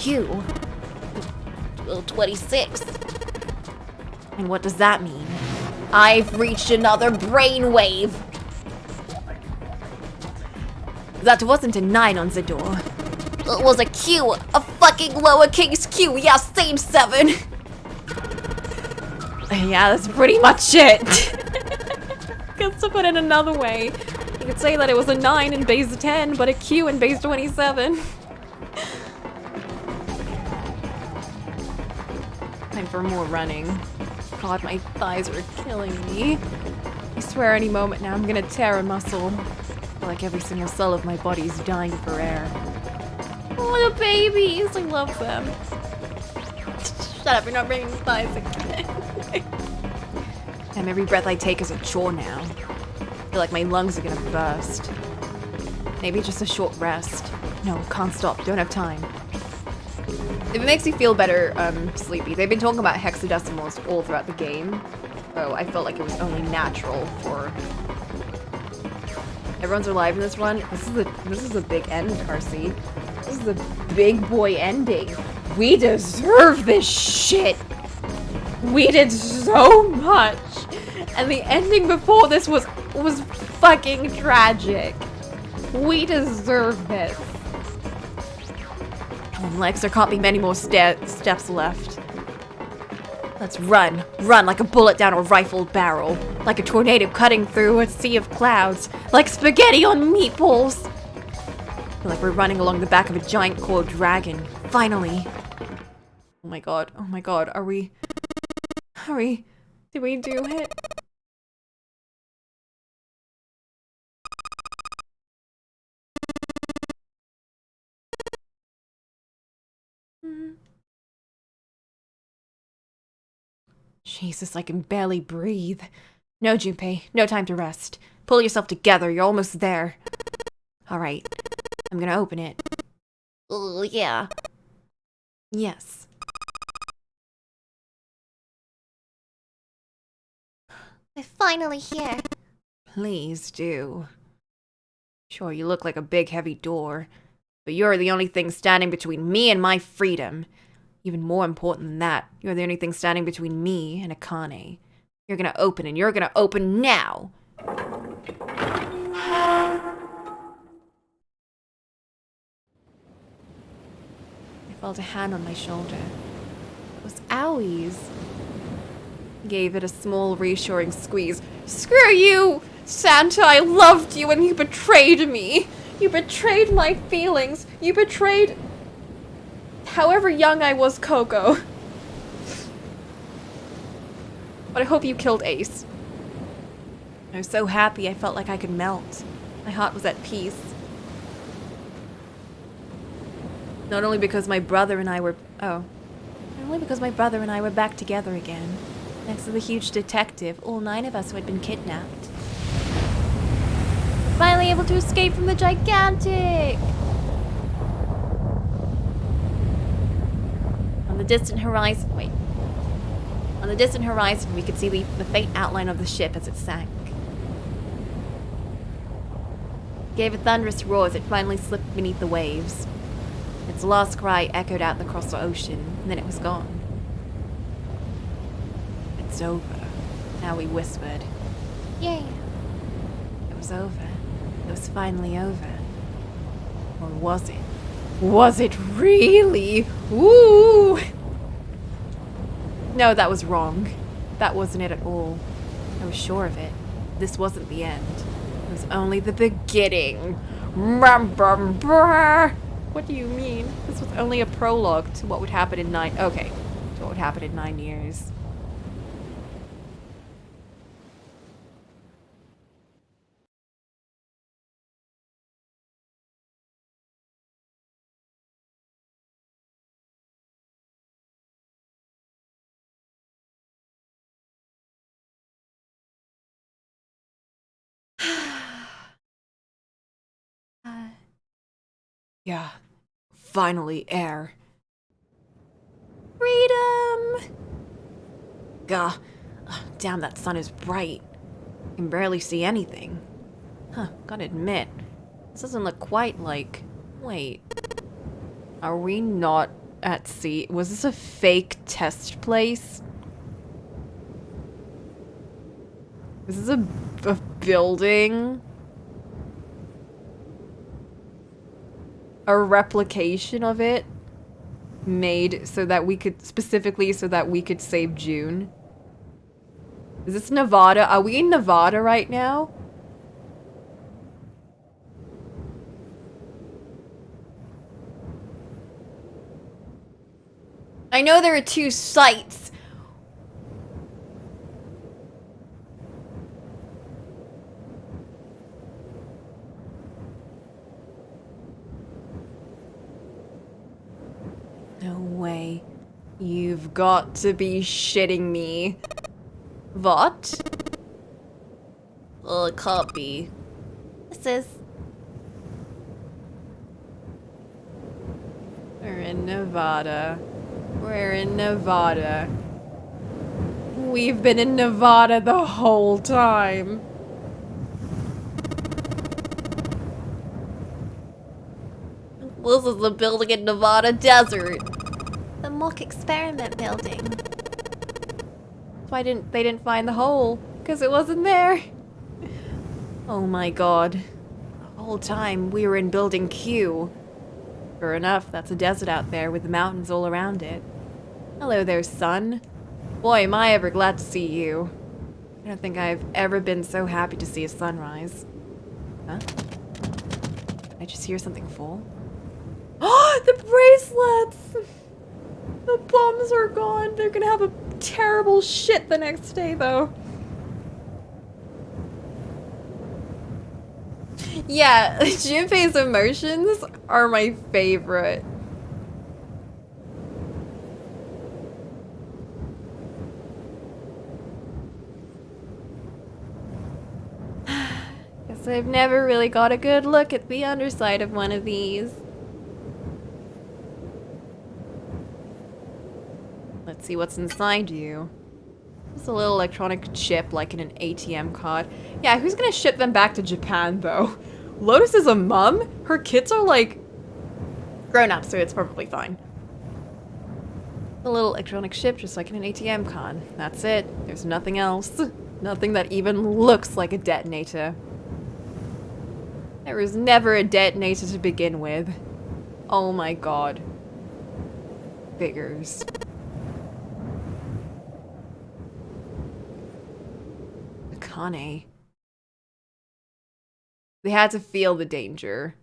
Q. Well, 26. And what does that mean? I've reached another brainwave. That wasn't a 9 on the door. It was a Q. A fucking lowercase q. Yeah, same 7. Yeah, that's pretty much it. Guess to put it another way, you could say that it was a 9 in base 10, but a Q in base 27. Time for more running. God, my thighs are killing me. I swear any moment now I'm gonna tear a muscle. I feel like every single cell of my body is dying for air. Oh, the babies! I love them. Shut up, you're not bringing thighs again. Damn, every breath I take is a chore now. I feel like my lungs are gonna burst. Maybe just a short rest. No, can't stop, don't have time. If it makes you feel better, Sleepy, they've been talking about hexadecimals all throughout the game. So I felt like it was only natural for... Everyone's alive in this run. This is a big end, Carsey. This is a big boy ending. We deserve this shit. We did so much. And the ending before this was fucking tragic. We deserve this. On, Lex, there can't be many more steps left. Let's run. Run like a bullet down a rifled barrel. Like a tornado cutting through a sea of clouds. Like spaghetti on meatballs. I feel like we're running along the back of a giant coiled dragon. Finally. Oh my god. Oh my god. Are we... Did we do it? Jesus, I can barely breathe. No, Junpei. No time to rest. Pull yourself together. You're almost there. Alright. I'm gonna open it. Oh, yeah. Yes. We're finally here. Please do. Sure, you look like a big heavy door, but you're the only thing standing between me and my freedom. Even more important than that, you're the only thing standing between me and Akane. You're gonna open, and you're gonna open now! I felt a hand on my shoulder. It was Owie's. Gave it a small, reassuring squeeze. Screw you! Santa, I loved you and you betrayed me! You betrayed my feelings! You betrayed... however young I was, Coco. But I hope you killed Ace. I was so happy I felt like I could melt. My heart was at peace. Not only because my brother and I were... not only because my brother and I were back together again. Next to the huge detective, all 9 of us who had been kidnapped. We're finally able to escape from the gigantic... On the distant horizon, On the distant horizon, we could see the faint outline of the ship as it sank. It gave a thunderous roar as it finally slipped beneath the waves. Its last cry echoed out across the ocean, and then it was gone. It's over. Now we whispered. Yay. It was over. It was finally over. Or was it? Was it really? Woo! No, that was wrong. That wasn't it at all. I was sure of it. This wasn't the end. It was only the beginning. What do you mean? This was only a prologue to what would happen in 9... Okay. To what would happen in 9 years. Yeah, finally air. Freedom! Gah, damn, that sun is bright. I can barely see anything. Huh, gotta admit, this doesn't look quite like... Wait, are we not at sea. Was this a fake test place? Is this a building? A replication of it? Made so that we could, specifically so that we could save June? Is this Nevada? Are we in Nevada right now? I know there are two sites. No way. You've got to be shitting me. What? Well, it can't be. This is... We're in Nevada. We're in Nevada. We've been in Nevada the whole time. This is the building in Nevada desert. The mock experiment building. Why they didn't find the hole? Because it wasn't there. Oh my god. The whole time we were in building Q. Sure enough, that's a desert out there with the mountains all around it. Hello there, sun. Boy, am I ever glad to see you. I don't think I've ever been so happy to see a sunrise. Huh? Did I just hear something fall? Oh, the bracelets! The bombs are gone. They're gonna have a terrible shit the next day, though. Yeah, Junpei's emotions are my favorite. Guess I've never really got a good look at the underside of one of these. Let's see what's inside you. It's a little electronic chip like in an ATM card. Yeah, who's gonna ship them back to Japan though? Lotus is a mum? Her kids are like grown up, so it's probably fine. A little electronic chip just like in an ATM card. That's it. There's nothing else. Nothing that even looks like a detonator. There was never a detonator to begin with. Oh my god. Figures. Akane. They had to feel the danger.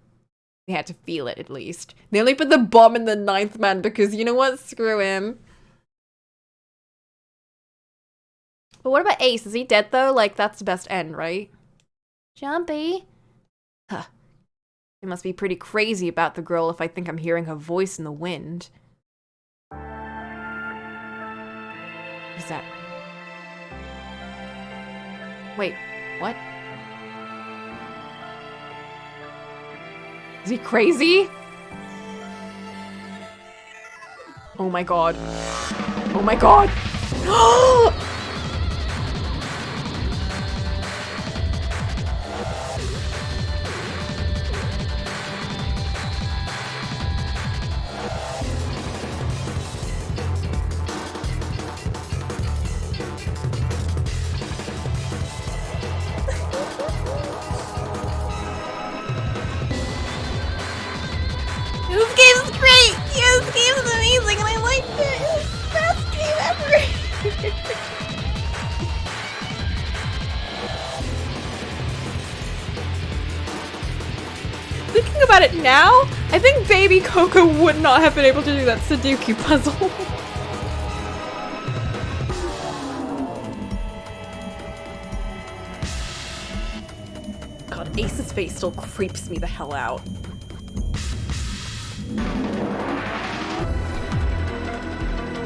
They had to feel it, at least. They only put the bomb in the 9th man because, you know what? Screw him. But what about Ace? Is he dead, though? Like, that's the best end, right? Jumpy. Huh. It must be pretty crazy about the girl if I think I'm hearing her voice in the wind. What is that? Wait, what? Is he crazy? Oh my god. Oh my god. This game is great! Yeah, this game is amazing and I liked it! It's the best game ever! Thinking about it now, I think baby Coco would not have been able to do that Sudoku puzzle. God, Ace's face still creeps me the hell out.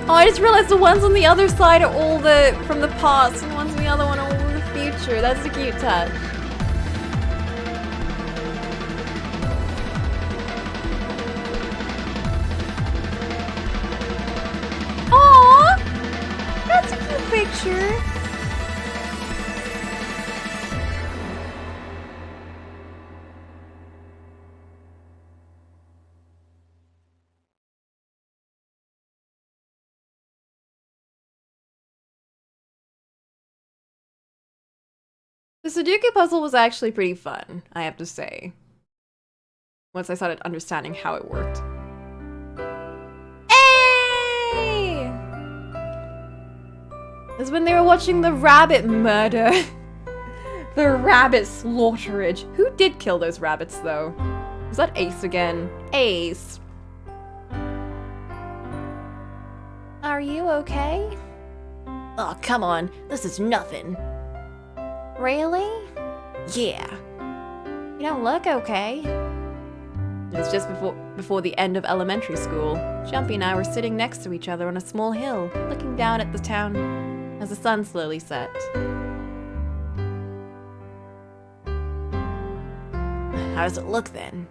Oh, I just realized the ones on the other side are all from the past, and the ones on the other one are all in the future. That's a cute touch. Aww! That's a cute picture. The Sudoku puzzle was actually pretty fun, I have to say. Once I started understanding how it worked. Hey! That's when they were watching the rabbit murder. The rabbit slaughterage. Who did kill those rabbits, though? Was that Ace again? Ace. Are you okay? Oh, come on. This is nothing. Really? Yeah. You don't look okay. It was just before the end of elementary school. Jumpy and I were sitting next to each other on a small hill, looking down at the town as the sun slowly set. How does it look then?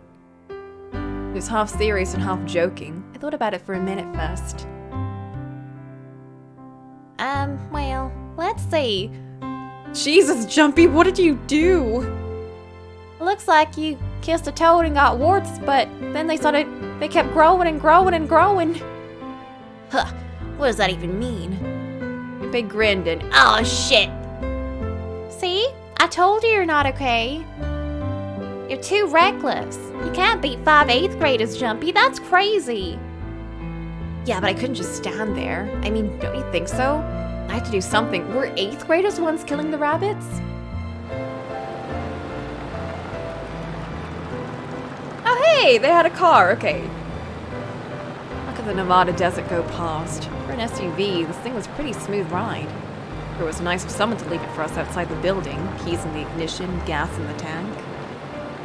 It was half serious and half joking. I thought about it for a minute first. Well, let's see. Jesus, Jumpy, what did you do? Looks like you kissed a toad and got warts, but then they kept growing and growing and growing. Huh, what does that even mean? Big grinned and, oh shit. See? I told you you're not okay. You're too reckless. You can't beat 5 8th graders, Jumpy. That's crazy. Yeah, but I couldn't just stand there. I mean, don't you think so? I had to do something. Were 8th graders the ones killing the rabbits? Oh, hey, they had a car. Okay. Look at the Nevada desert go past. For an SUV, this thing was a pretty smooth ride. It was nice of someone to leave it for us outside the building. Keys in the ignition, gas in the tank.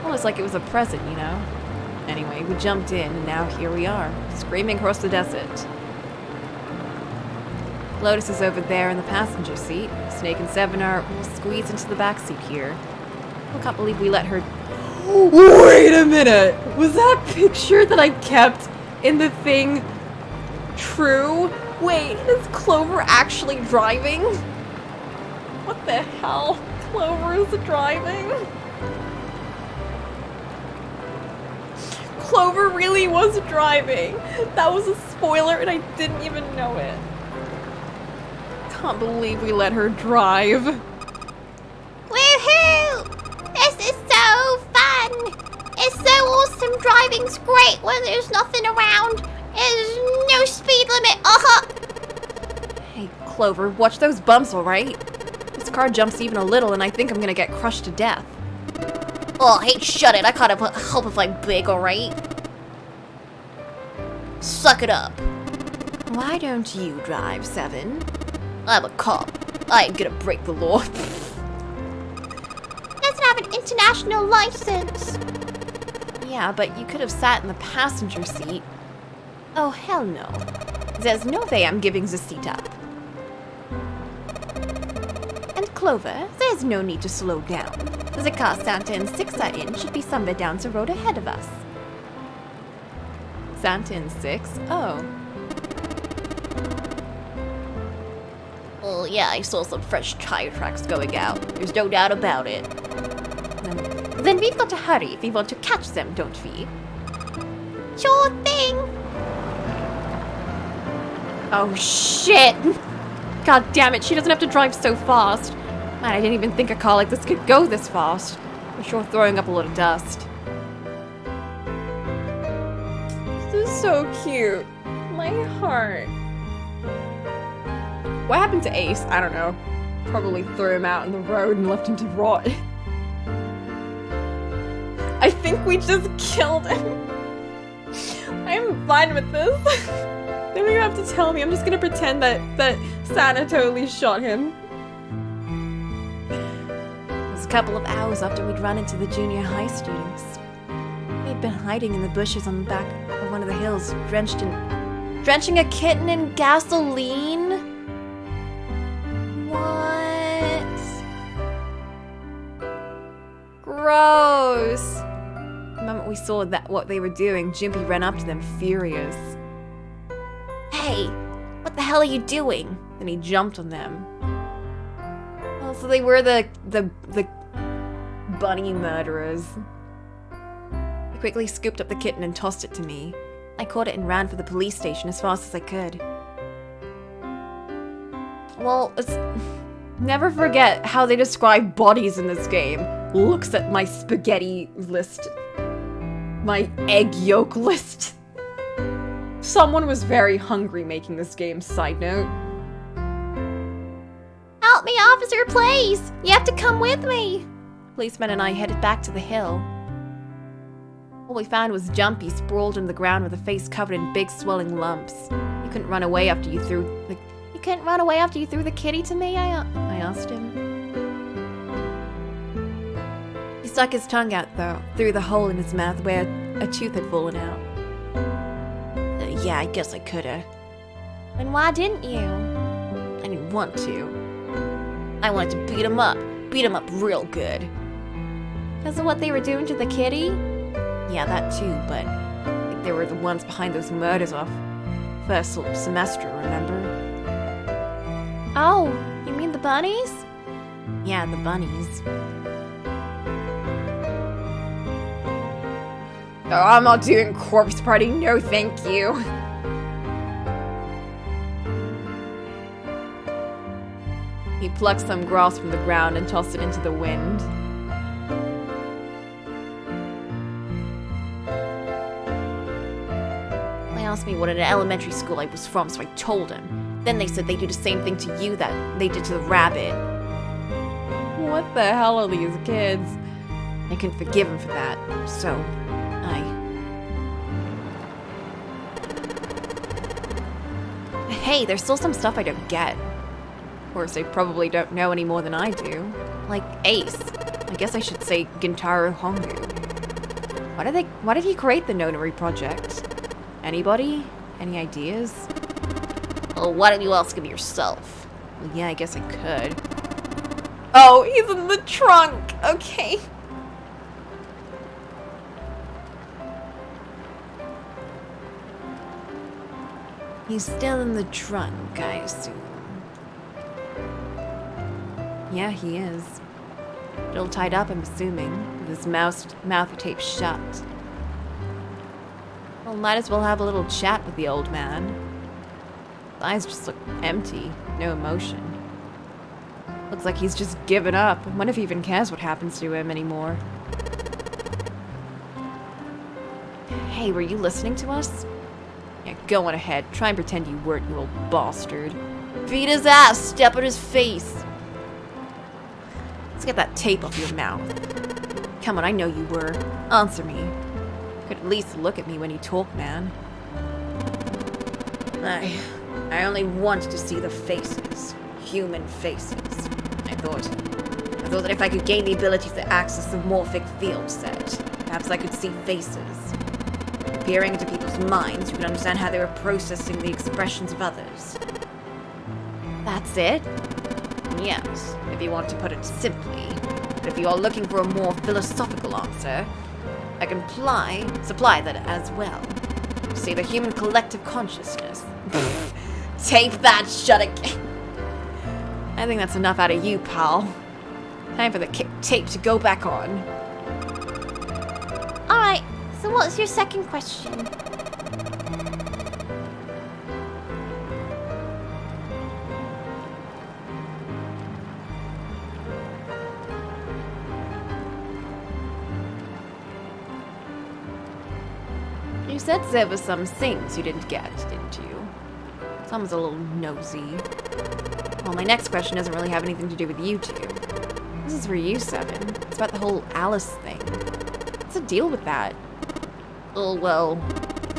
Almost like it was a present, you know? Anyway, we jumped in, and now here we are, screaming across the desert. Lotus is over there in the passenger seat. Snake and Seven are squeezed into the back seat here. I can't believe we let her... Wait a minute! Was that picture that I kept in the thing true? Wait, is Clover actually driving? What the hell? Clover is driving? Clover really was driving. That was a spoiler and I didn't even know it. Can't believe we let her drive. Woohoo! This is so fun! It's so awesome. Driving's great when there's nothing around. There's no speed limit. Hey, Clover, watch those bumps, alright? This car jumps even a little and I think I'm gonna get crushed to death. Oh, hey, shut it. I can't help if I'm big, alright? Suck it up. Why don't you drive, Seven? I'm a cop. I ain't gonna break the law. Doesn't have an international license. Yeah, but you could have sat in the passenger seat. Oh, hell no. There's no way I'm giving the seat up. And Clover, there's no need to slow down. The car Santa and Six are in should be somewhere down the road ahead of us. Santa and Six? Oh. Well, yeah, I saw some fresh tire tracks going out. There's no doubt about it. Then we've got to hurry if we want to catch them, don't we? Sure thing. Oh, shit! God damn it, she doesn't have to drive so fast. Man, I didn't even think a car like this could go this fast. I'm sure throwing up a lot of dust. This is so cute. My heart. What happened to Ace? I don't know. Probably threw him out in the road and left him to rot. I think we just killed him. I'm fine with this. They don't even have to tell me. I'm just gonna pretend that Santa totally shot him. It was a couple of hours after we'd run into the junior high students. They'd been hiding in the bushes on the back of one of the hills, drenching a kitten in gasoline. What? Gross. The moment we saw what they were doing, Jimpy ran up to them, furious. Hey, what the hell are you doing? Then he jumped on them. Oh, so they were the bunny murderers. He quickly scooped up the kitten and tossed it to me. I caught it and ran for the police station as fast as I could. Well, Never forget how they describe bodies in this game. Looks at my spaghetti list. My egg yolk list. Someone was very hungry making this game, side note. Help me, officer, please! You have to come with me! Policeman and I headed back to the hill. All we found was Jumpy sprawled on the ground with a face covered in big swelling lumps. You couldn't run away after you threw the... You couldn't run away after you threw the kitty to me? I asked him. He stuck his tongue out, though, through the hole in his mouth where a tooth had fallen out. Yeah, I guess I coulda. Then why didn't you? I didn't want to. I wanted to beat him up. Beat him up real good. Because of what they were doing to the kitty? Yeah, that too, but I think they were the ones behind those murders off first semester, remember? Oh, you mean the bunnies? Yeah, the bunnies. Oh, I'm not doing corpse party, no thank you. He plucked some grass from the ground and tossed it into the wind. They asked me what elementary school I was from, so I told him. Then they said they do the same thing to you that they did to the rabbit. What the hell are these kids? I couldn't forgive him for that, so Hey, there's still some stuff I don't get. Of course, they probably don't know any more than I do. Like Ace. I guess I should say Gintaro Hongu. Why did he create the Nonary project? Anybody? Any ideas? Oh, why don't you ask him yourself? Well, yeah, I guess I could. Oh, he's in the trunk! Okay. He's still in the trunk, I assume. Yeah, he is. Still tied up, I'm assuming, with his mouth taped shut. Well, might as well have a little chat with the old man. His eyes just look empty, no emotion. Looks like he's just given up. I wonder if he even cares what happens to him anymore. Hey, were you listening to us? Yeah, go on ahead. Try and pretend you weren't, you old bastard. Beat his ass! Step on his face! Let's get that tape off your mouth. Come on, I know you were. Answer me. You could at least look at me when you talk, man. I only wanted to see the faces. Human faces. I thought that if I could gain the ability to access the morphic field set, perhaps I could see faces. Peering into people's minds, you could understand how they were processing the expressions of others. That's it? Yes, if you want to put it simply. But if you are looking for a more philosophical answer, I can supply that as well. See, the human collective consciousness. Tape that shut again. I think that's enough out of you, pal. Time for the tape to go back on. Alright, so what's your second question? You said there were some things you didn't get, didn't you? Someone's a little nosy. Well, my next question doesn't really have anything to do with you two. This is for you, Seven. It's about the whole Alice thing. What's the deal with that? Oh, well,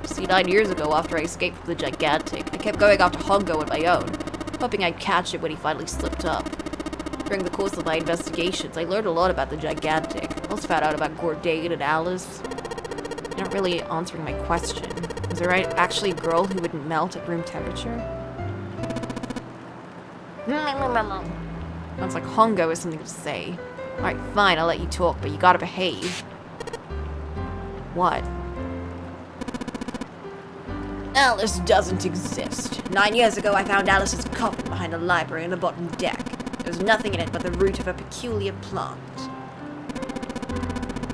see, 9 years ago after I escaped from the Gigantic, I kept going after Hongo on my own, hoping I'd catch him when he finally slipped up. During the course of my investigations, I learned a lot about the Gigantic. I also found out about Gordane and Alice. You're not really answering my question. Was there actually a girl who wouldn't melt at room temperature? Sounds like Hongo has something to say. Alright, fine, I'll let you talk, but you gotta behave. What? Alice doesn't exist. 9 years ago, I found Alice's coffin behind the library on the bottom deck. There was nothing in it but the root of a peculiar plant.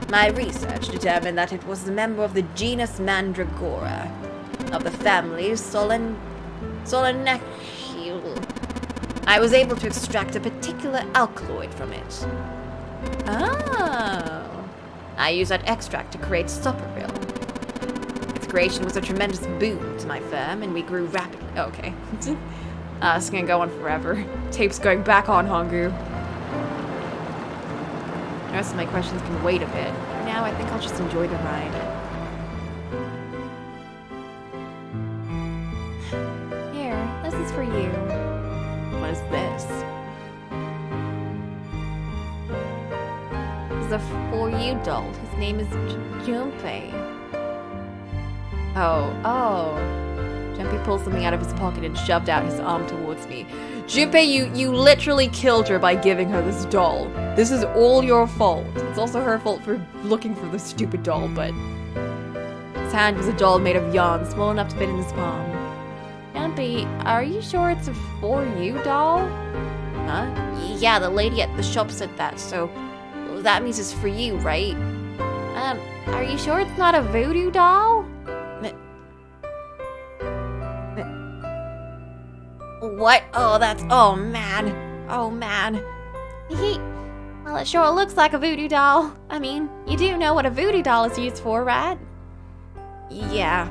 My research determined that it was a member of the genus Mandragora, of the family Solanacea. I was able to extract a particular particular alkaloid from it. Oh. I use that extract to create Sopperville. Its creation was a tremendous boon to my firm, and we grew rapidly. Oh, okay. It's gonna go on forever. Tape's going back on, Hongu. The rest of my questions can wait a bit. For now, I think I'll just enjoy the ride. Here, this is for you. What is this? This is a For You doll. His name is Junpei. Oh. Junpei pulls something out of his pocket and shoved out his arm towards me. Junpei, you literally killed her by giving her this doll. This is all your fault. It's also her fault for looking for this stupid doll, but... His hand was a doll made of yarn, small enough to fit in his palm. Junpei, are you sure it's a For You doll? Huh? Yeah, the lady at the shop said that, so that means it's for you, right? Are you sure it's not a voodoo doll? What? Oh man. Well, it sure looks like a voodoo doll. I mean, you do know what a voodoo doll is used for, right? Yeah.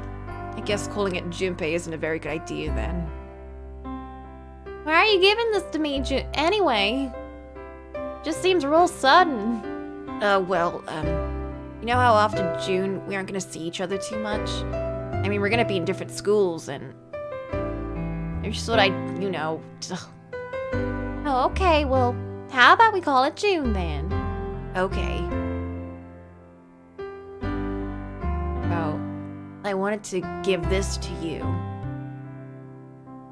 I guess calling it Junpei isn't a very good idea then. Why are you giving this to me, anyway? Just seems real sudden. You know how after June we aren't gonna see each other too much? I mean, we're gonna be in different schools, and I just thought Oh, okay, well, how about we call it June then? Okay. Oh, I wanted to give this to you.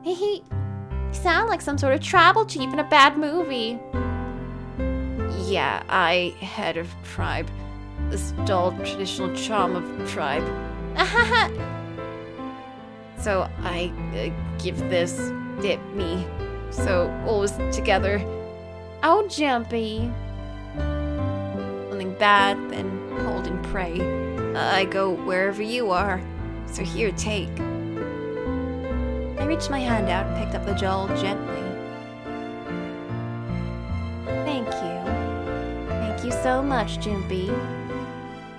You sound like some sort of tribal chief in a bad movie. Yeah, I, head of tribe. This dull traditional charm of tribe. So I give this, me, so always together. Oh, Jumpy. Something bad, then hold and pray. I go wherever you are, so here, take. I reached my hand out and picked up the doll gently. Thank you. Thank you so much, Jumpy.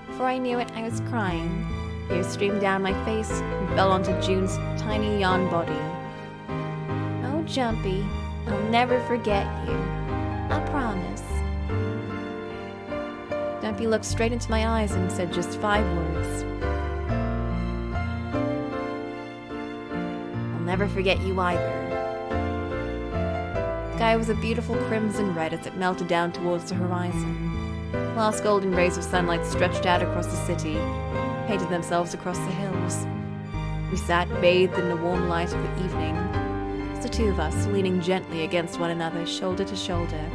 Before I knew it, I was crying. Tears streamed down my face and fell onto June's tiny yarn body. Oh, Jumpy, I'll never forget you. I promise. Jumpy looked straight into my eyes and said just 5 words. I'll never forget you either. The sky was a beautiful crimson red as it melted down towards the horizon. Last golden rays of sunlight stretched out across the city, painted themselves across the hills. We sat bathed in the warm light of the evening, just the 2 of us leaning gently against one another, shoulder to shoulder.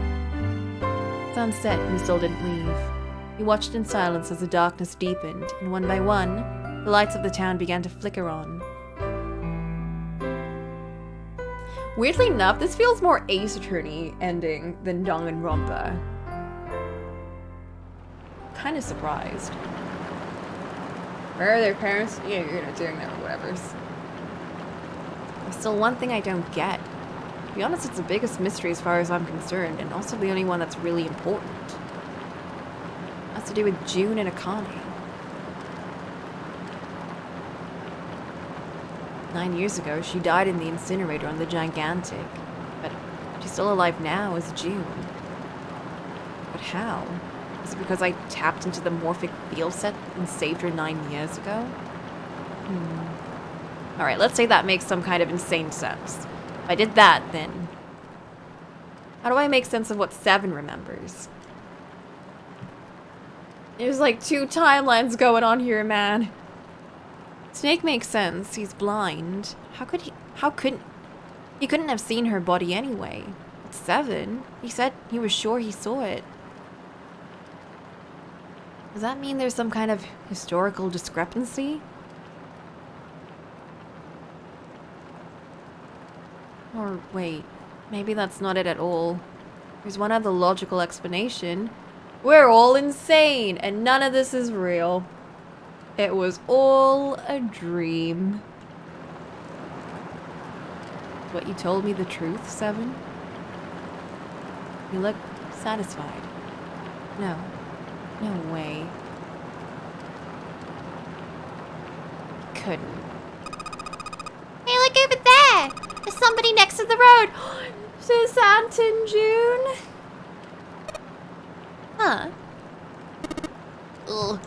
Sunset, and we still didn't leave. We watched in silence as the darkness deepened, and one by one, the lights of the town began to flicker on. Weirdly enough, this feels more Ace Attorney ending than Danganronpa. Kind of surprised. Where are their parents? Yeah, you're not doing that or whatever's. There's still one thing I don't get. To be honest, it's the biggest mystery as far as I'm concerned, and also the only one that's really important. It has to do with June and Akane. 9 years ago, she died in the incinerator on the Gigantic, but she's still alive now as June. But how? Is it because I tapped into the morphic field set and saved her 9 years ago? Alright, let's say that makes some kind of insane sense. If I did that, then... how do I make sense of what Seven remembers? There's like 2 timelines going on here, man. Snake makes sense. He's blind. How could he... he couldn't have seen her body anyway. But Seven, he said he was sure he saw it. Does that mean there's some kind of historical discrepancy? Or wait, maybe that's not it at all. There's one other logical explanation. We're all insane, and none of this is real. It was all a dream. What you told me the truth, Seven? You look satisfied. No. No way. Couldn't. Hey, look over there! There's somebody next to the road! Is Aunt in June? Huh? Ugh.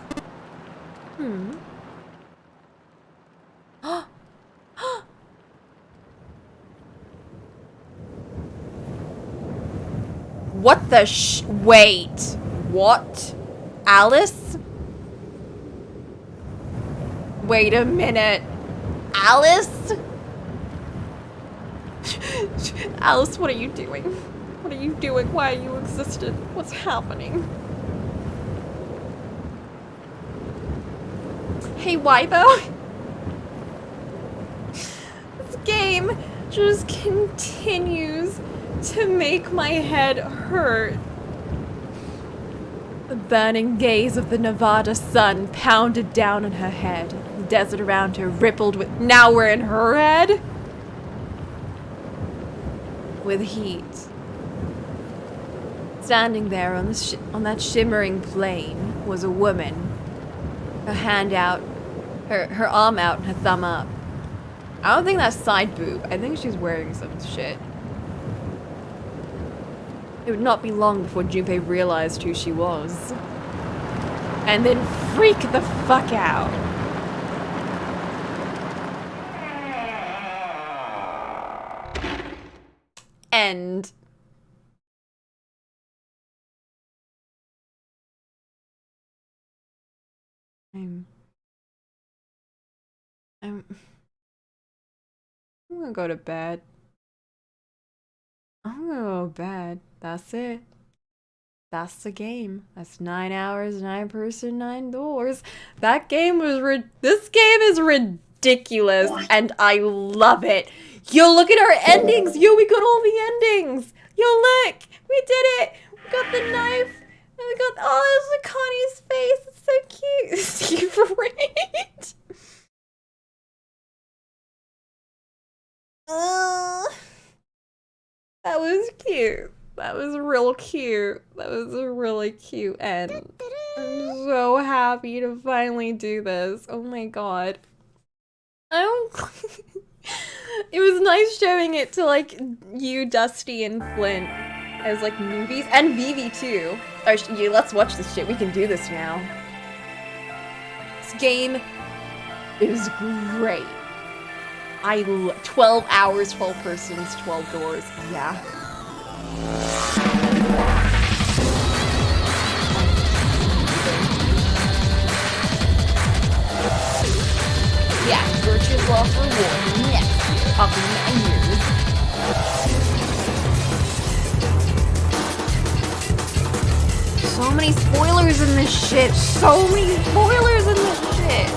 What the wait. What? Alice? Wait a minute. Alice? Alice, what are you doing? What are you doing? Why are you existent? What's happening? Hey, why though? This game just continues to make my head hurt. The burning gaze of the Nevada sun pounded down on her head. The desert around her rippled with... Now we're in her head? With heat. Standing there on that shimmering plain was a woman. Her hand out, her arm out, and her thumb up. I don't think that's side boob. I think she's wearing some shit. It would not be long before Junpei realized who she was. And then freak the fuck out. End. I'm gonna go to bed. I'm gonna go to bed. That's it. That's the game. That's 9 hours, 9 person, 9 doors. That game was this game is ridiculous and I love it. Yo, look at our endings. Yo, we got all the endings. Yo, look. We did it. We got the knife. And we got, oh, there's Connie's face. It's so cute. You're right. That was cute. That was real cute. That was a really cute end. I'm so happy to finally do this. Oh my god. It was nice showing it to like you, Dusty, and Flint as like movies, and Vivi too. Yeah, let's watch this shit. We can do this now. This game is great. 12 hours, 12 persons, 12 doors. Yeah. Yeah, Virtuous Lost Reward next year, up in 9 years. So many spoilers in this shit. So many spoilers in this shit.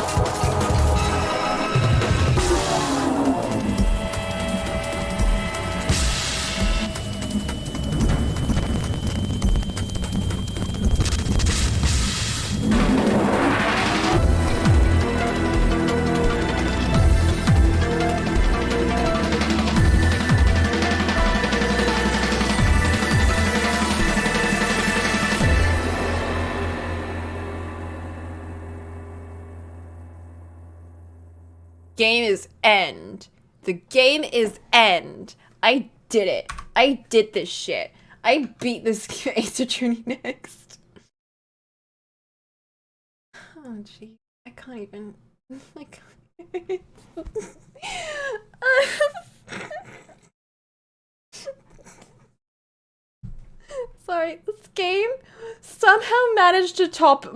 Game is end. The game is end. I did it. I did this shit. I beat this Ace Attorney next. Oh gee. I can't even. I can't. Sorry, this game somehow managed to top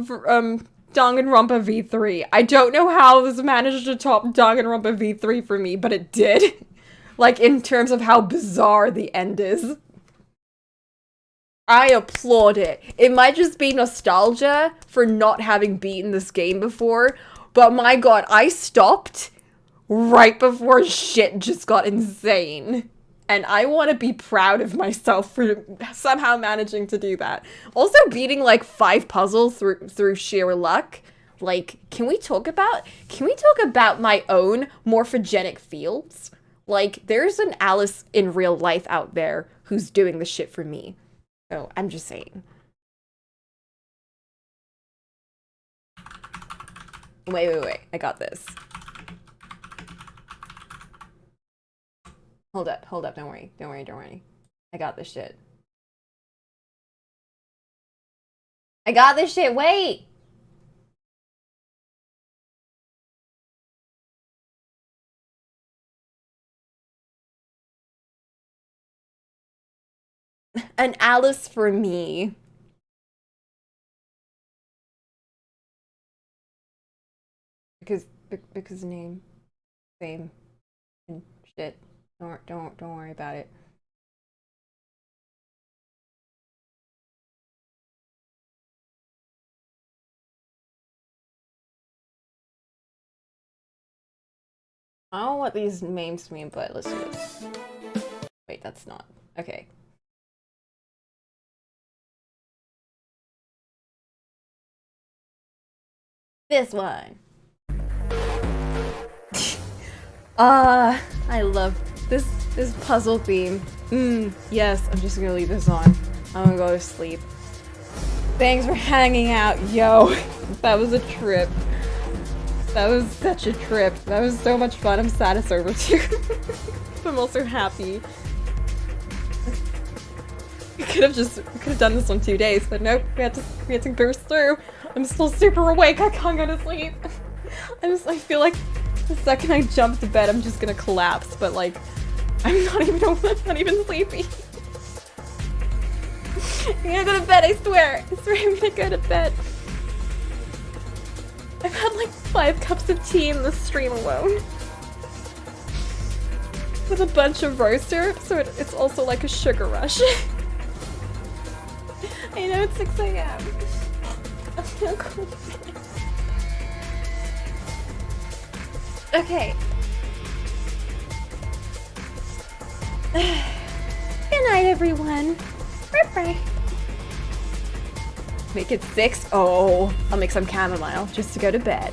Danganronpa V3. I don't know how this managed to top Danganronpa V3 for me, but it did. Like, in terms of how bizarre the end is. I applaud it. It might just be nostalgia for not having beaten this game before, but my god, I stopped right before shit just got insane. And I want to be proud of myself for somehow managing to do that. Also beating like 5 puzzles through sheer luck. Like, can we talk about my own morphogenic fields? Like, there's an Alice in real life out there who's doing the shit for me. So I'm just saying. Wait. I got this. Hold up. Don't worry. I got this shit. Wait! An Alice for me. Because name. Fame. And shit. Don't worry about it. I don't know what these names mean, but let's do this. Wait, that's not. Okay. This one. I love this puzzle theme. Yes, I'm just gonna leave this on. I'm gonna go to sleep. Thanks for hanging out, yo. That was a trip. That was such a trip. That was so much fun. I'm sad it's over too. But I'm also happy. We could have done this on 2 days, but nope, we had to burst through. I'm still super awake. I can't go to sleep. I feel like the second I jump to bed, I'm just gonna collapse. But like, I'm not even sleepy. I'm gonna go to bed. I swear I'm gonna go to bed. I've had like 5 cups of tea in this stream alone. With a bunch of rose syrup, so it's also like a sugar rush. I know it's 6 AM. I'm gonna go to bed. Okay. Good night, everyone. Bye-bye. Make it 6? Oh, I'll make some chamomile just to go to bed.